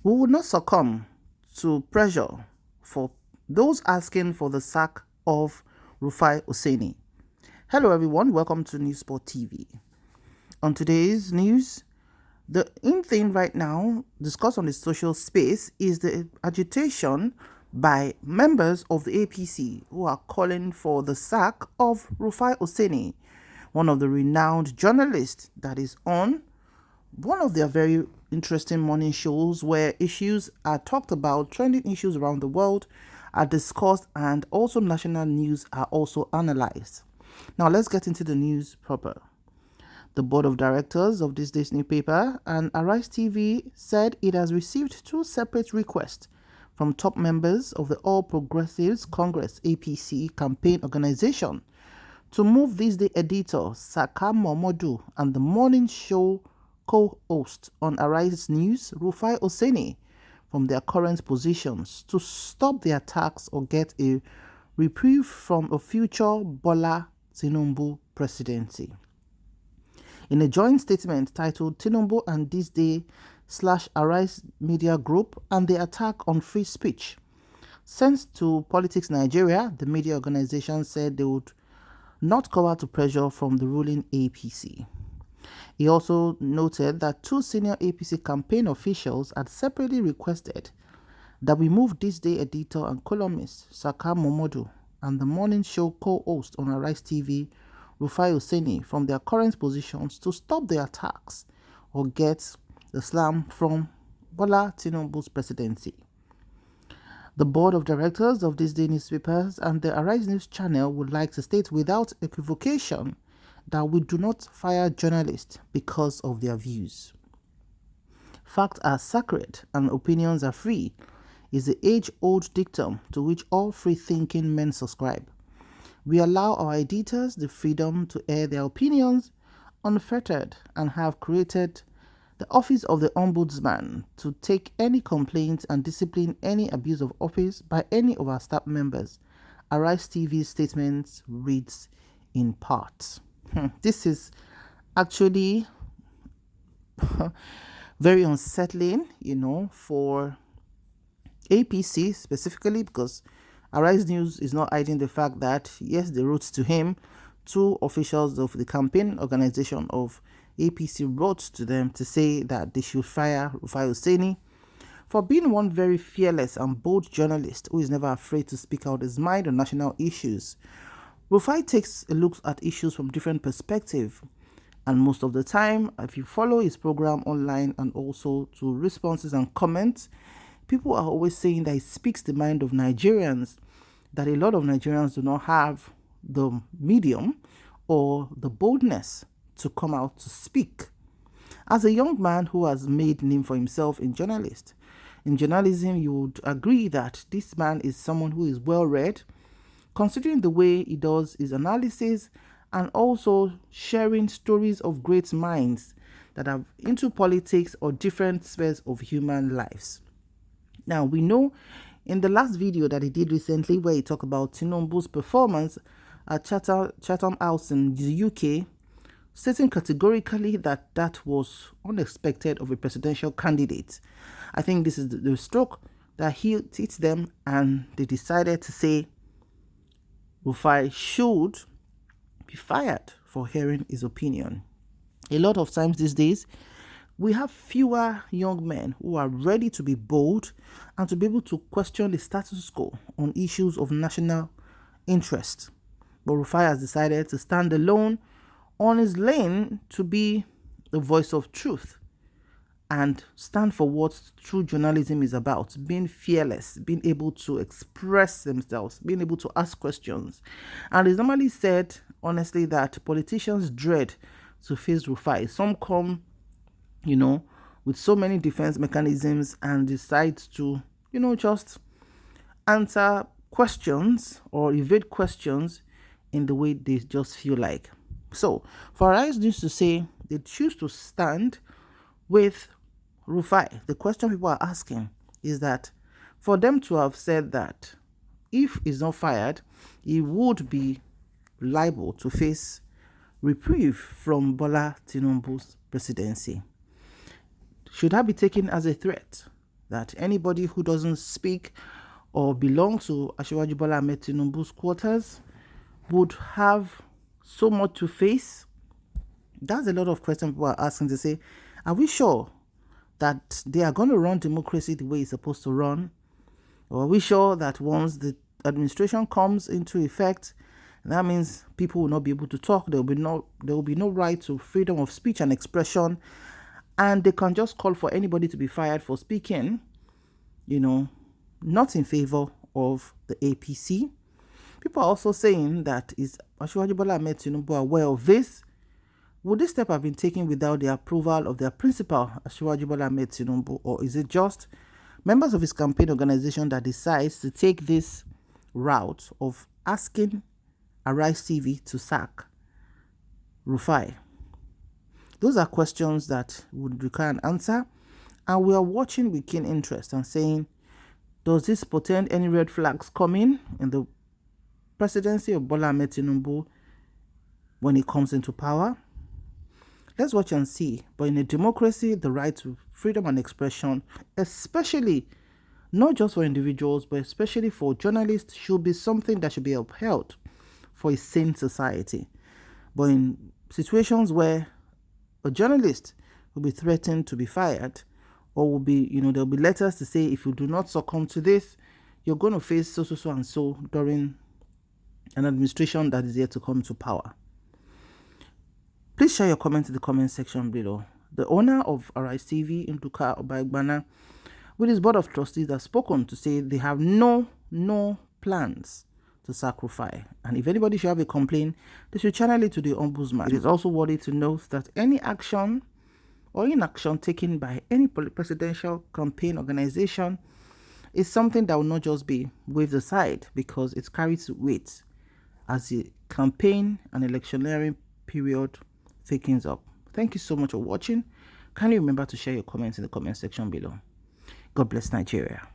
We will not succumb to pressure for those asking for the sack of Rufai Oseni. Hello, everyone. Welcome to Newsport TV. On today's news, the in thing right now discussed on the social space is the agitation by members of the APC who are calling for the sack of Rufai Oseni, one of the renowned journalists that is on one of their very interesting morning shows where issues are talked about, trending issues around the world are discussed, and also national news are also analyzed. Now let's get into the news proper. The board of directors of this day's newspaper and Arise TV said it has received two separate requests from top members of the All Progressives Congress APC campaign organization to move this day editor Saka Momodu and the morning show co-host on Arise News Rufai Oseni from their current positions to stop the attacks or get a reprieve from a future Bola Tinubu presidency. In a joint statement titled Tinubu and This Day / Arise Media Group and the Attack on Free Speech, sent to Politics Nigeria, the media organization said they would not cover to pressure from the ruling APC. He also noted that two senior APC campaign officials had separately requested that we move this day editor and columnist Saka Momodu and the morning show co-host on Arise TV Rufai Oseni from their current positions to stop the attacks or get the slam from Bola Tinubu's presidency. The board of directors of these day newspapers and the Arise News channel would like to state without equivocation that we do not fire journalists because of their views. Facts are sacred and opinions are free is the age-old dictum to which all free-thinking men subscribe. We allow our editors the freedom to air their opinions unfettered and have created the Office of the Ombudsman to take any complaints and discipline any abuse of office by any of our staff members. Arise TV's statement reads in part. This is actually very unsettling, for APC specifically, because Arise News is not hiding the fact that, yes, they wrote to him. Two officials of the campaign organization of APC wrote to them to say that they should fire Rufai Oseni for being one very fearless and bold journalist who is never afraid to speak out his mind on national issues. Rufai takes a look at issues from different perspectives, and most of the time, if you follow his program online and also to responses and comments, people are always saying that he speaks the mind of Nigerians, that a lot of Nigerians do not have the medium or the boldness to come out to speak. As a young man who has made a name for himself in journalism, you would agree that this man is someone who is well read, considering the way he does his analysis and also sharing stories of great minds that are into politics or different spheres of human lives. Now, we know in the last video that he did recently where he talked about Tinubu's performance at Chatham House in the UK, stating categorically that that was unexpected of a presidential candidate. I think this is the stroke that hits them, and they decided to say Rufai should be fired for hearing his opinion. A lot of times these days, we have fewer young men who are ready to be bold and to be able to question the status quo on issues of national interest. But Rufai has decided to stand alone on his lane to be the voice of truth and stand for what true journalism is about, being fearless, being able to express themselves, being able to ask questions. And it's normally said, honestly, that politicians dread to face Rufai. Some come, with so many defense mechanisms and decide to, just answer questions or evade questions in the way they just feel like. So, for Arise News to say they choose to stand with Rufai, the question people are asking is that for them to have said that if he's not fired, he would be liable to face reprieve from Bola Tinubu's presidency. Should that be taken as a threat? that anybody who doesn't speak or belong to Asiwaju Bola Ahmed Tinubu's quarters would have so much to face? That's a lot of questions people are asking to say, are we sure that they are going to run democracy the way it's supposed to run? Or are we sure that once the administration comes into effect, that means people will not be able to talk, there will be no right to freedom of speech and expression, and they can just call for anybody to be fired for speaking, not in favor of the APC? People are also saying that, is Asiwaju Bola Ahmed Tinubu aware of this? Would this step have been taken without the approval of their principal, Asiwaju Bola Ahmed Tinubu, or is it just members of his campaign organization that decides to take this route of asking Arise TV to sack Rufai? Those are questions that would require an answer, and we are watching with keen interest and saying, does this portend any red flags coming in the presidency of Bola Ahmed Tinubu when he comes into power? Let's watch and see. But in a democracy, the right to freedom and expression, especially not just for individuals, but especially for journalists, should be something that should be upheld for a sane society. But in situations where a journalist will be threatened to be fired, or will be, there'll be letters to say, if you do not succumb to this, you're going to face so and so during an administration that is yet to come to power. Please share your comments in the comment section below. The owner of Arise TV, Nduka Obaegbana, with his board of trustees, has spoken to say they have no plans to sack Rufai. And if anybody should have a complaint, they should channel it to the ombudsman. It is also worthy to note that any action or inaction taken by any presidential campaign organization is something that will not just be waved aside, because it carries weight as the campaign and electioneering period thickens up. Thank you so much for watching. Kindly remember to share your comments in the comment section below. God bless Nigeria.